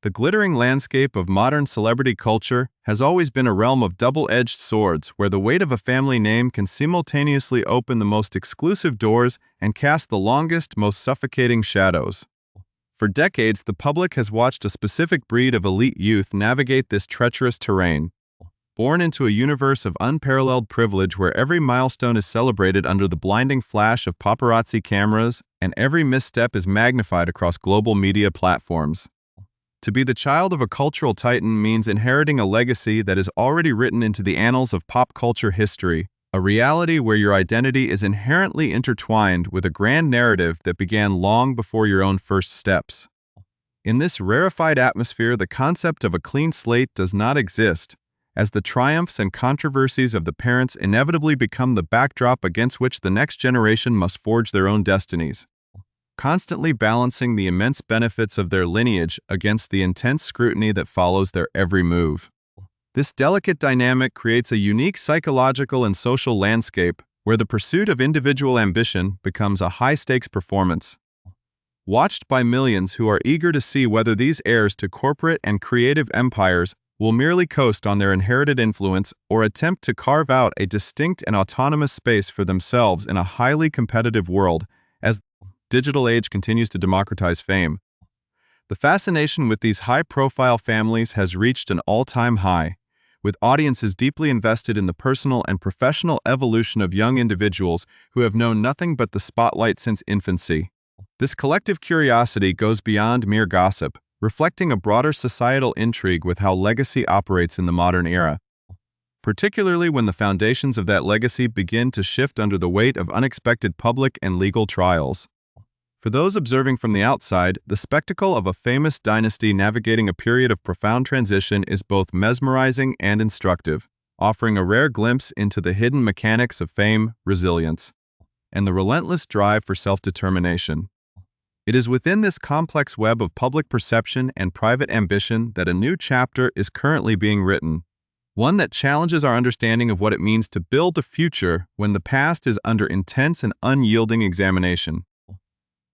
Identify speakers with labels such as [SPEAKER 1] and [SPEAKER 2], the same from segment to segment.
[SPEAKER 1] The glittering landscape of modern celebrity culture has always been a realm of double-edged swords where the weight of a family name can simultaneously open the most exclusive doors and cast the longest, most suffocating shadows. For decades, the public has watched a specific breed of elite youth navigate this treacherous terrain. Born into a universe of unparalleled privilege where every milestone is celebrated under the blinding flash of paparazzi cameras and every misstep is magnified across global media platforms. To be the child of a cultural titan means inheriting a legacy that is already written into the annals of pop culture history, a reality where your identity is inherently intertwined with a grand narrative that began long before your own first steps. In this rarefied atmosphere, the concept of a clean slate does not exist, as the triumphs and controversies of the parents inevitably become the backdrop against which the next generation must forge their own destinies, constantly balancing the immense benefits of their lineage against the intense scrutiny that follows their every move. This delicate dynamic creates a unique psychological and social landscape where the pursuit of individual ambition becomes a high-stakes performance, watched by millions who are eager to see whether these heirs to corporate and creative empires will merely coast on their inherited influence or attempt to carve out a distinct and autonomous space for themselves in a highly competitive world. As digital age continues to democratize fame, the fascination with these high-profile families has reached an all-time high, with audiences deeply invested in the personal and professional evolution of young individuals who have known nothing but the spotlight since infancy. This collective curiosity goes beyond mere gossip, reflecting a broader societal intrigue with how legacy operates in the modern era, particularly when the foundations of that legacy begin to shift under the weight of unexpected public and legal trials. For those observing from the outside, the spectacle of a famous dynasty navigating a period of profound transition is both mesmerizing and instructive, offering a rare glimpse into the hidden mechanics of fame, resilience, and the relentless drive for self-determination. It is within this complex web of public perception and private ambition that a new chapter is currently being written, one that challenges our understanding of what it means to build a future when the past is under intense and unyielding examination.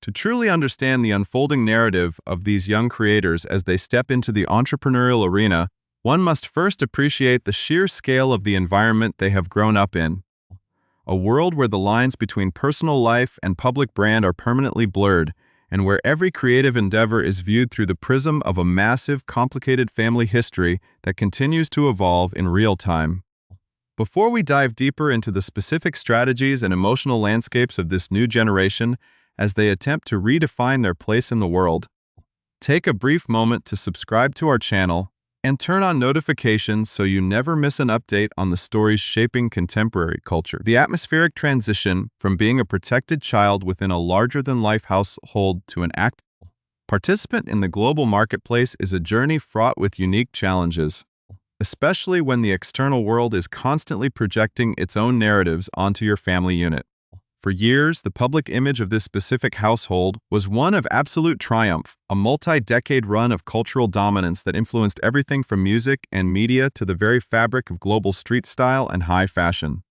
[SPEAKER 1] To truly understand the unfolding narrative of these young creators as they step into the entrepreneurial arena, one must first appreciate the sheer scale of the environment they have grown up in. A world where the lines between personal life and public brand are permanently blurred, and where every creative endeavor is viewed through the prism of a massive, complicated family history that continues to evolve in real time. Before we dive deeper into the specific strategies and emotional landscapes of this new generation, as they attempt to redefine their place in the world, take a brief moment to subscribe to our channel and turn on notifications so you never miss an update on the stories shaping contemporary culture. The atmospheric transition from being a protected child within a larger-than-life household to an active participant in the global marketplace is a journey fraught with unique challenges, especially when the external world is constantly projecting its own narratives onto your family unit. For years, the public image of this specific household was one of absolute triumph, a multi-decade run of cultural dominance that influenced everything from music and media to the very fabric of global street style and high fashion.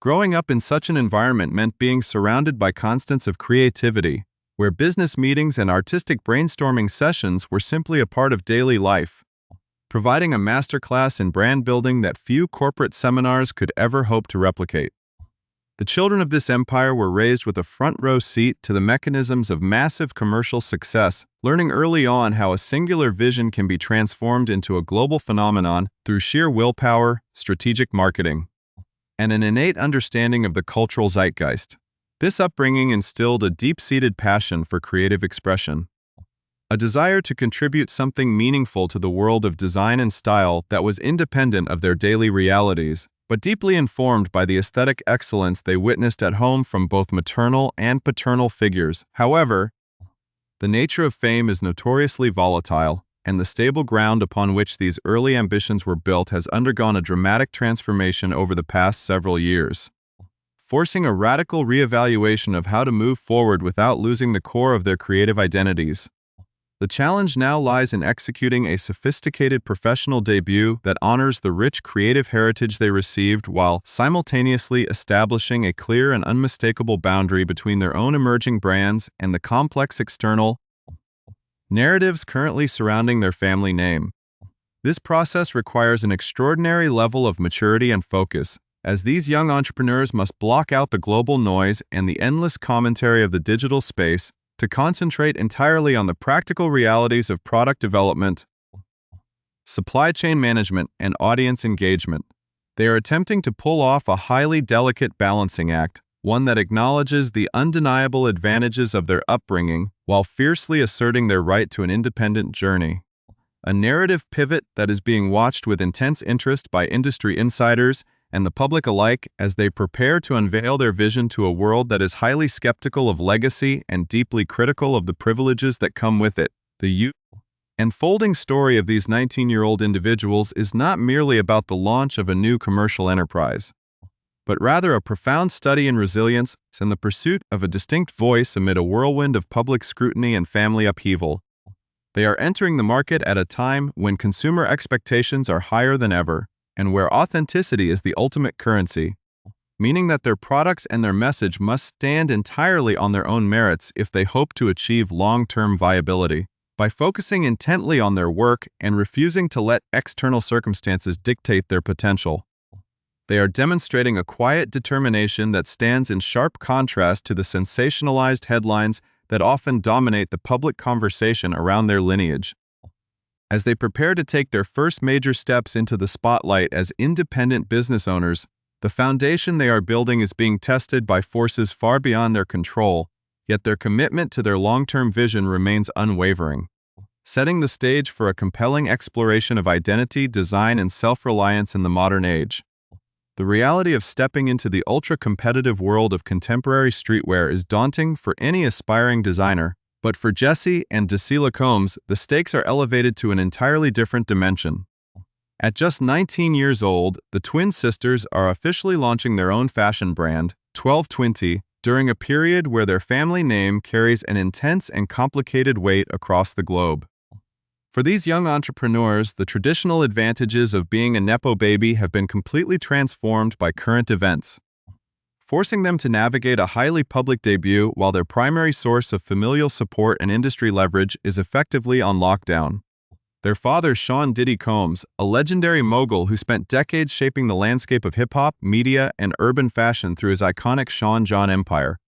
[SPEAKER 1] Growing up in such an environment meant being surrounded by constants of creativity, where business meetings and artistic brainstorming sessions were simply a part of daily life, providing a masterclass in brand building that few corporate seminars could ever hope to replicate. The children of this empire were raised with a front-row seat to the mechanisms of massive commercial success, learning early on how a singular vision can be transformed into a global phenomenon through sheer willpower, strategic marketing, and an innate understanding of the cultural zeitgeist. This upbringing instilled a deep-seated passion for creative expression, a desire to contribute something meaningful to the world of design and style that was independent of their daily realities, but deeply informed by the aesthetic excellence they witnessed at home from both maternal and paternal figures. However, the nature of fame is notoriously volatile, and the stable ground upon which these early ambitions were built has undergone a dramatic transformation over the past several years, forcing a radical reevaluation of how to move forward without losing the core of their creative identities. The challenge now lies in executing a sophisticated professional debut that honors the rich creative heritage they received while simultaneously establishing a clear and unmistakable boundary between their own emerging brands and the complex external narratives currently surrounding their family name. This process requires an extraordinary level of maturity and focus, as these young entrepreneurs must block out the global noise and the endless commentary of the digital space to concentrate entirely on the practical realities of product development, supply chain management, and audience engagement. They are attempting to pull off a highly delicate balancing act, one that acknowledges the undeniable advantages of their upbringing while fiercely asserting their right to an independent journey. A narrative pivot that is being watched with intense interest by industry insiders and the public alike as they prepare to unveil their vision to a world that is highly skeptical of legacy and deeply critical of the privileges that come with it. The unfolding story of these 19-year-old individuals is not merely about the launch of a new commercial enterprise, but rather a profound study in resilience and the pursuit of a distinct voice amid a whirlwind of public scrutiny and family upheaval. They are entering the market at a time when consumer expectations are higher than ever, and where authenticity is the ultimate currency, meaning that their products and their message must stand entirely on their own merits if they hope to achieve long-term viability. By focusing intently on their work and refusing to let external circumstances dictate their potential, they are demonstrating a quiet determination that stands in sharp contrast to the sensationalized headlines that often dominate the public conversation around their lineage. As they prepare to take their first major steps into the spotlight as independent business owners, the foundation they are building is being tested by forces far beyond their control, yet their commitment to their long-term vision remains unwavering, setting the stage for a compelling exploration of identity, design, and self-reliance in the modern age. The reality of stepping into the ultra-competitive world of contemporary streetwear is daunting for any aspiring designer, but for Jessie and D'Lila Combs, the stakes are elevated to an entirely different dimension. At just 19 years old, the twin sisters are officially launching their own fashion brand, 1220, during a period where their family name carries an intense and complicated weight across the globe. For these young entrepreneurs, the traditional advantages of being a nepo baby have been completely transformed by current events, forcing them to navigate a highly public debut while their primary source of familial support and industry leverage is effectively on lockdown. Their father, Sean Diddy Combs, a legendary mogul who spent decades shaping the landscape of hip-hop, media, and urban fashion through his iconic Sean John empire,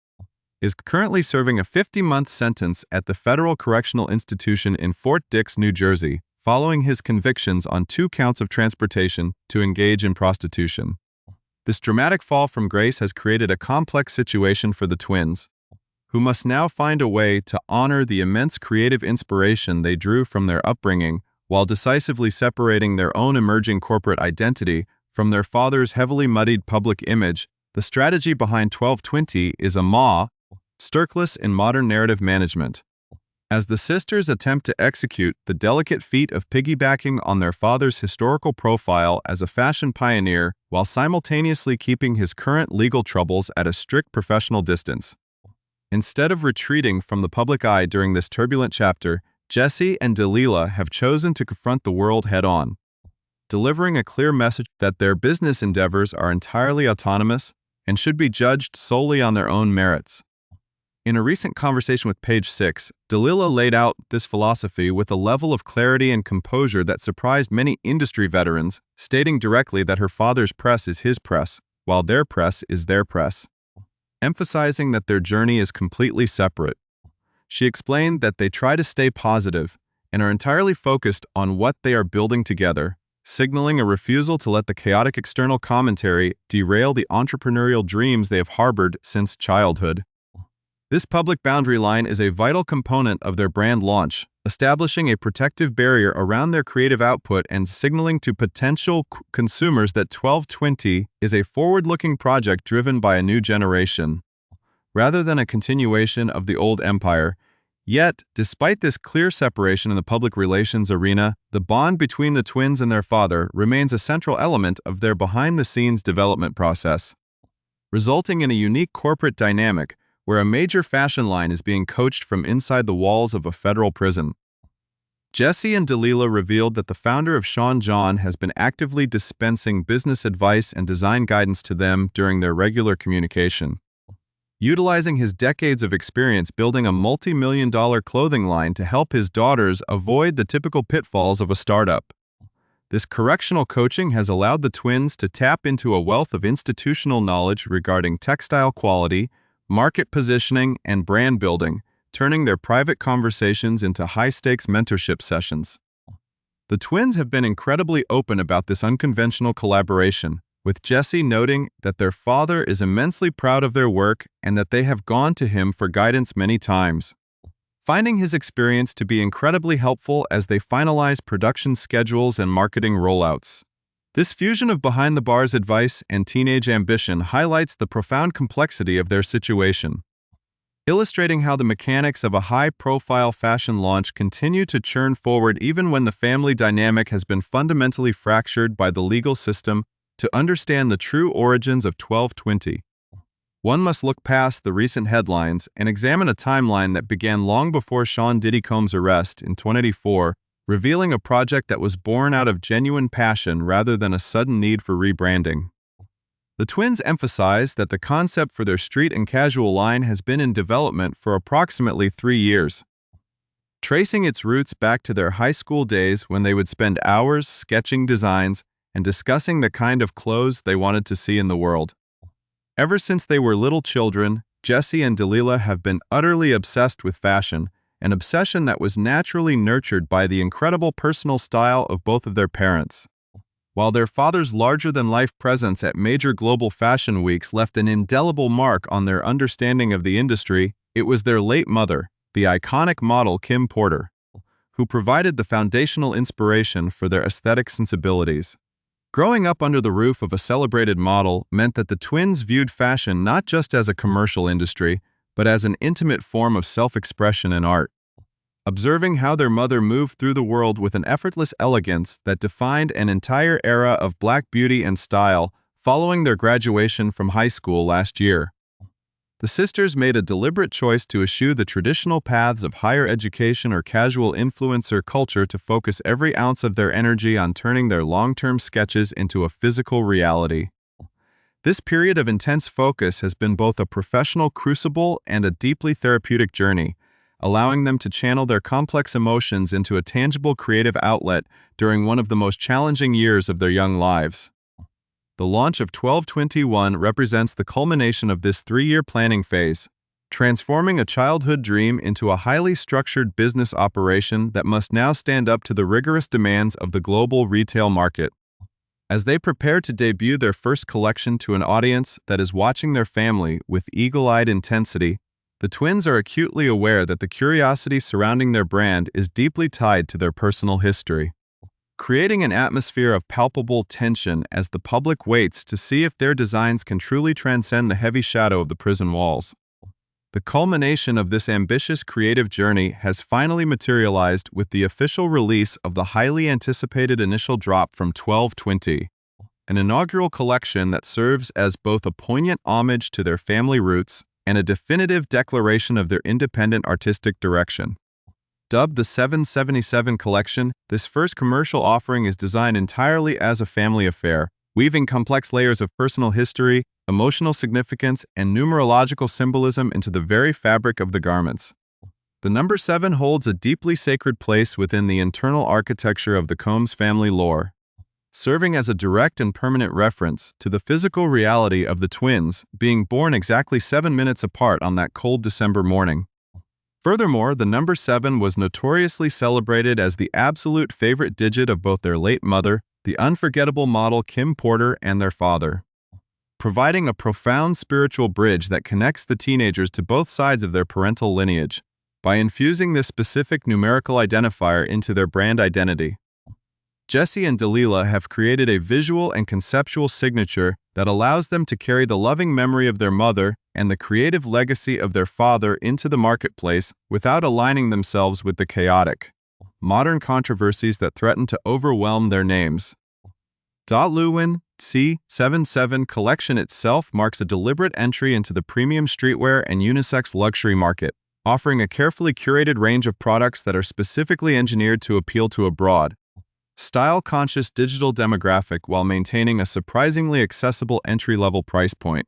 [SPEAKER 1] is currently serving a 50-month sentence at the Federal Correctional Institution in Fort Dix, New Jersey, following his convictions on 2 counts of transportation to engage in prostitution. This dramatic fall from grace has created a complex situation for the twins, who must now find a way to honor the immense creative inspiration they drew from their upbringing while decisively separating their own emerging corporate identity from their father's heavily muddied public image. The strategy behind 1220 is a masterclass in modern narrative management. As the sisters attempt to execute the delicate feat of piggybacking on their father's historical profile as a fashion pioneer while simultaneously keeping his current legal troubles at a strict professional distance. Instead of retreating from the public eye during this turbulent chapter, Jessie and D'Lila have chosen to confront the world head-on, delivering a clear message that their business endeavors are entirely autonomous and should be judged solely on their own merits. In a recent conversation with Page 6, D'Lila laid out this philosophy with a level of clarity and composure that surprised many industry veterans, stating directly that her father's press is his press, while their press is their press, emphasizing that their journey is completely separate. She explained that they try to stay positive and are entirely focused on what they are building together, signaling a refusal to let the chaotic external commentary derail the entrepreneurial dreams they have harbored since childhood. This public boundary line is a vital component of their brand launch, establishing a protective barrier around their creative output and signaling to potential consumers that 1220 is a forward-looking project driven by a new generation, rather than a continuation of the old empire. Yet, despite this clear separation in the public relations arena, the bond between the twins and their father remains a central element of their behind-the-scenes development process, resulting in a unique corporate dynamic where a major fashion line is being coached from inside the walls of a federal prison. Jessie and D'Lila revealed that the founder of Sean John has been actively dispensing business advice and design guidance to them during their regular communication. utilizing his decades of experience building a multi-million-dollar clothing line to help his daughters avoid the typical pitfalls of a startup. This correctional coaching has allowed the twins to tap into a wealth of institutional knowledge regarding textile quality, market positioning, and brand building, turning their private conversations into high-stakes mentorship sessions. The twins have been incredibly open about this unconventional collaboration, with Jessie noting that their father is immensely proud of their work and that they have gone to him for guidance many times, finding his experience to be incredibly helpful as they finalize production schedules and marketing rollouts. This fusion of behind-the-bars advice and teenage ambition highlights the profound complexity of their situation, illustrating how the mechanics of a high-profile fashion launch continue to churn forward even when the family dynamic has been fundamentally fractured by the legal system. To understand the true origins of 1220, one must look past the recent headlines and examine a timeline that began long before Sean Diddy Combs' arrest in 2084, revealing a project that was born out of genuine passion rather than a sudden need for rebranding. The twins emphasize that the concept for their street and casual line has been in development for approximately 3 years, tracing its roots back to their high school days when they would spend hours sketching designs and discussing the kind of clothes they wanted to see in the world. Ever since they were little children, Jessie and D'Lila have been utterly obsessed with fashion, an obsession that was naturally nurtured by the incredible personal style of both of their parents. While their father's larger-than-life presence at major global fashion weeks left an indelible mark on their understanding of the industry, it was their late mother, the iconic model Kim Porter, who provided the foundational inspiration for their aesthetic sensibilities. Growing up under the roof of a celebrated model meant that the twins viewed fashion not just as a commercial industry, but as an intimate form of self-expression and art. Observing how their mother moved through the world with an effortless elegance that defined an entire era of Black beauty and style following their graduation from high school last year, the sisters made a deliberate choice to eschew the traditional paths of higher education or casual influencer culture to focus every ounce of their energy on turning their long-term sketches into a physical reality. This period of intense focus has been both a professional crucible and a deeply therapeutic journey, allowing them to channel their complex emotions into a tangible creative outlet during one of the most challenging years of their young lives. The launch of 1221 represents the culmination of this 3-year planning phase, transforming a childhood dream into a highly structured business operation that must now stand up to the rigorous demands of the global retail market. As they prepare to debut their first collection to an audience that is watching their family with eagle-eyed intensity, the twins are acutely aware that the curiosity surrounding their brand is deeply tied to their personal history, creating an atmosphere of palpable tension as the public waits to see if their designs can truly transcend the heavy shadow of the prison walls. The culmination of this ambitious creative journey has finally materialized with the official release of the highly anticipated initial drop from 1220, an inaugural collection that serves as both a poignant homage to their family roots and a definitive declaration of their independent artistic direction. Dubbed the 777 collection, this first commercial offering is designed entirely as a family affair, weaving complex layers of personal history, emotional significance, and numerological symbolism into the very fabric of the garments. The number 7 holds a deeply sacred place within the internal architecture of the Combs family lore, serving as a direct and permanent reference to the physical reality of the twins being born exactly 7 minutes apart on that cold December morning. Furthermore, the number 7 was notoriously celebrated as the absolute favorite digit of both their late mother, the unforgettable model Kim Porter, and their father, providing a profound spiritual bridge that connects the teenagers to both sides of their parental lineage. By infusing this specific numerical identifier into their brand identity, Jessie and D'Lila have created a visual and conceptual signature that allows them to carry the loving memory of their mother and the creative legacy of their father into the marketplace without aligning themselves with the chaotic, modern controversies that threaten to overwhelm their names. Outrun C77 collection itself marks a deliberate entry into the premium streetwear and unisex luxury market, offering a carefully curated range of products that are specifically engineered to appeal to a broad, style-conscious digital demographic while maintaining a surprisingly accessible entry-level price point.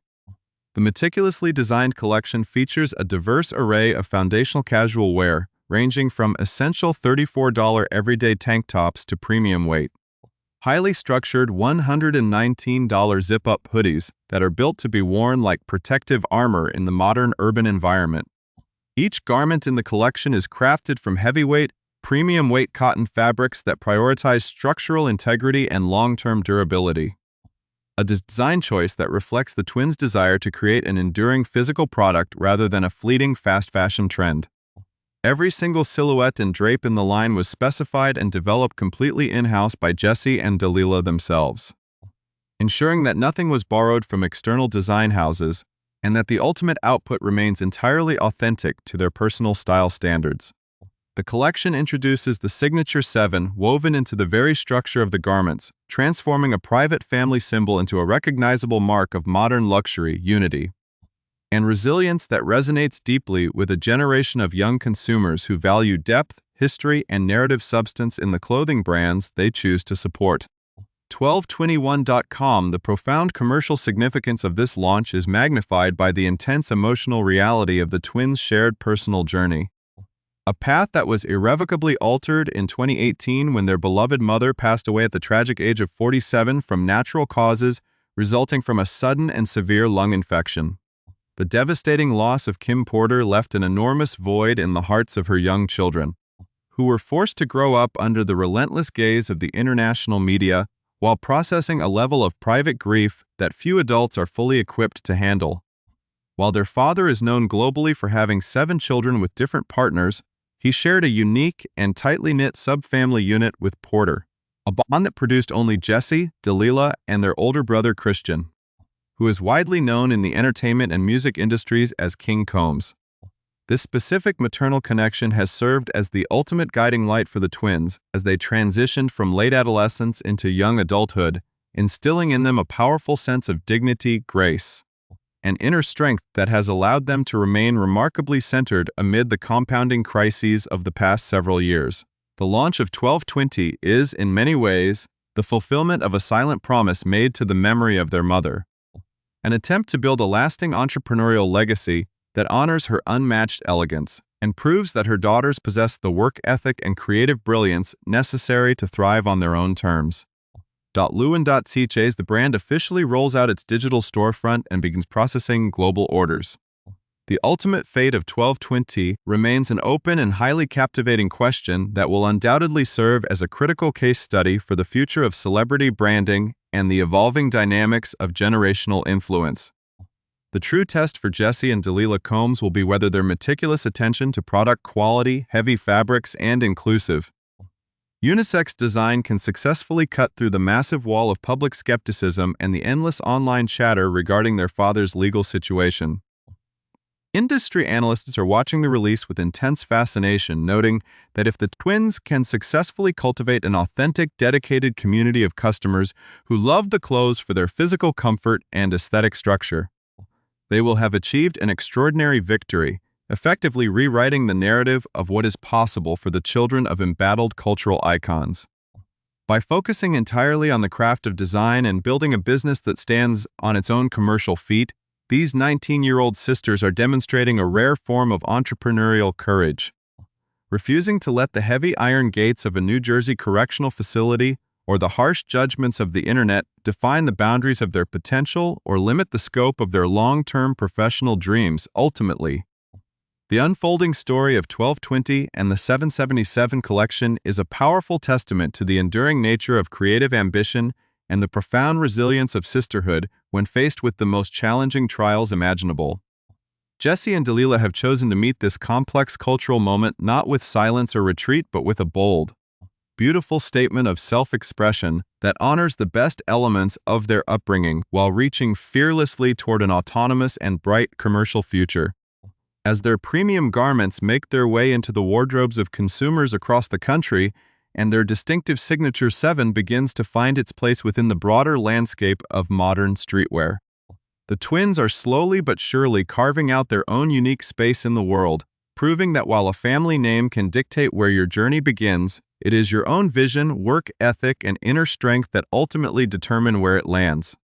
[SPEAKER 1] The meticulously designed collection features a diverse array of foundational casual wear, ranging from essential $34 everyday tank tops to premium weight, highly structured $119 zip-up hoodies that are built to be worn like protective armor in the modern urban environment. Each garment in the collection is crafted from heavyweight, premium weight cotton fabrics that prioritize structural integrity and long-term durability. A design choice that reflects the twins' desire to create an enduring physical product rather than a fleeting fast fashion trend. Every single silhouette and drape in the line was specified and developed completely in-house by Jessie and D'Lila themselves, ensuring that nothing was borrowed from external design houses and that the ultimate output remains entirely authentic to their personal style standards. The collection introduces the Signature 7 woven into the very structure of the garments, transforming a private family symbol into a recognizable mark of modern luxury, unity, and resilience that resonates deeply with a generation of young consumers who value depth, history, and narrative substance in the clothing brands they choose to support. 1221.com. The profound commercial significance of this launch is magnified by the intense emotional reality of the twins' shared personal journey. A path that was irrevocably altered in 2018 when their beloved mother passed away at the tragic age of 47 from natural causes resulting from a sudden and severe lung infection. The devastating loss of Kim Porter left an enormous void in the hearts of her young children, who were forced to grow up under the relentless gaze of the international media while processing a level of private grief that few adults are fully equipped to handle. While their father is known globally for having 7 children with different partners, he shared a unique and tightly knit subfamily unit with Porter, a bond that produced only Jessie, D'Lila, and their older brother Christian, who is widely known in the entertainment and music industries as King Combs. This specific maternal connection has served as the ultimate guiding light for the twins as they transitioned from late adolescence into young adulthood, instilling in them a powerful sense of dignity, grace, and inner strength that has allowed them to remain remarkably centered amid the compounding crises of the past several years. The launch of 1220 is, in many ways, the fulfillment of a silent promise made to the memory of their mother, an attempt to build a lasting entrepreneurial legacy that honors her unmatched elegance and proves that her daughters possess the work ethic and creative brilliance necessary to thrive on their own terms. Luan.ch, the brand officially rolls out its digital storefront and begins processing global orders. The ultimate fate of 1220 remains an open and highly captivating question that will undoubtedly serve as a critical case study for the future of celebrity branding and the evolving dynamics of generational influence. The true test for Jessie and D'Lila Combs will be whether their meticulous attention to product quality, heavy fabrics, and inclusive unisex design can successfully cut through the massive wall of public skepticism and the endless online chatter regarding their father's legal situation. Industry analysts are watching the release with intense fascination, noting that if the twins can successfully cultivate an authentic, dedicated community of customers who love the clothes for their physical comfort and aesthetic structure, they will have achieved an extraordinary victory, effectively rewriting the narrative of what is possible for the children of embattled cultural icons. By focusing entirely on the craft of design and building a business that stands on its own commercial feet, these 19-year-old sisters are demonstrating a rare form of entrepreneurial courage, refusing to let the heavy iron gates of a New Jersey correctional facility or the harsh judgments of the internet define the boundaries of their potential or limit the scope of their long-term professional dreams. Ultimately, the unfolding story of 1220 and the 777 collection is a powerful testament to the enduring nature of creative ambition and the profound resilience of sisterhood when faced with the most challenging trials imaginable. Jessie and D'Lila have chosen to meet this complex cultural moment not with silence or retreat but with a bold, beautiful statement of self-expression that honors the best elements of their upbringing while reaching fearlessly toward an autonomous and bright commercial future. As their premium garments make their way into the wardrobes of consumers across the country, and their distinctive Signature 7 begins to find its place within the broader landscape of modern streetwear, the twins are slowly but surely carving out their own unique space in the world, proving that while a family name can dictate where your journey begins, it is your own vision, work ethic, and inner strength that ultimately determine where it lands.